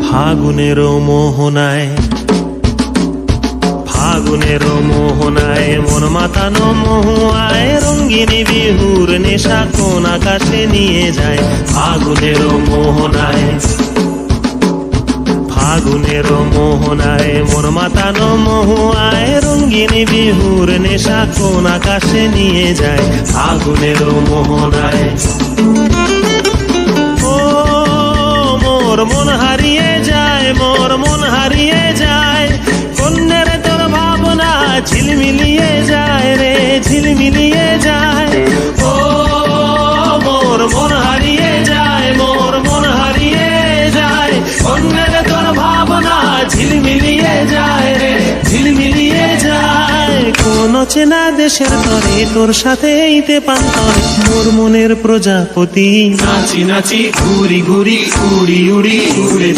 ফাগুনের মোহনায় মন মাতানো মহুয়ায় রঙ্গিনী বিহুর নেশা কোন আকাশে নিয়ে যায়। ফাগুনের মোহনায় মন মাতানো মহুয়ায় রঙ্গিনী বিহুর নেশা কোন আকাশে নিয়ে যায়। ফাগুনের মোহনায় মোর মন হারিয়ে যায়, মোর মন হারিয়ে যায়, কন্যের তোর ভাবনা ঝিলমিলিয়ে যায় রে, ঝিলমিলিয়ে যায়। ও মোর মন হারিয়ে যায়, মোর মন হারিয়ে যায়, কন্যের তোর ভাবনা ঝিলমিলিয়ে যায় রে, ঝিলমিলিয়ে যায়। কোন চেনা দেশের তরে তোর সাথে এইতে পান্তরে মোর মনের প্রজাপতি নাচি নাচি ঘুরি ঘুরি উড়ি উড়ি উড়ে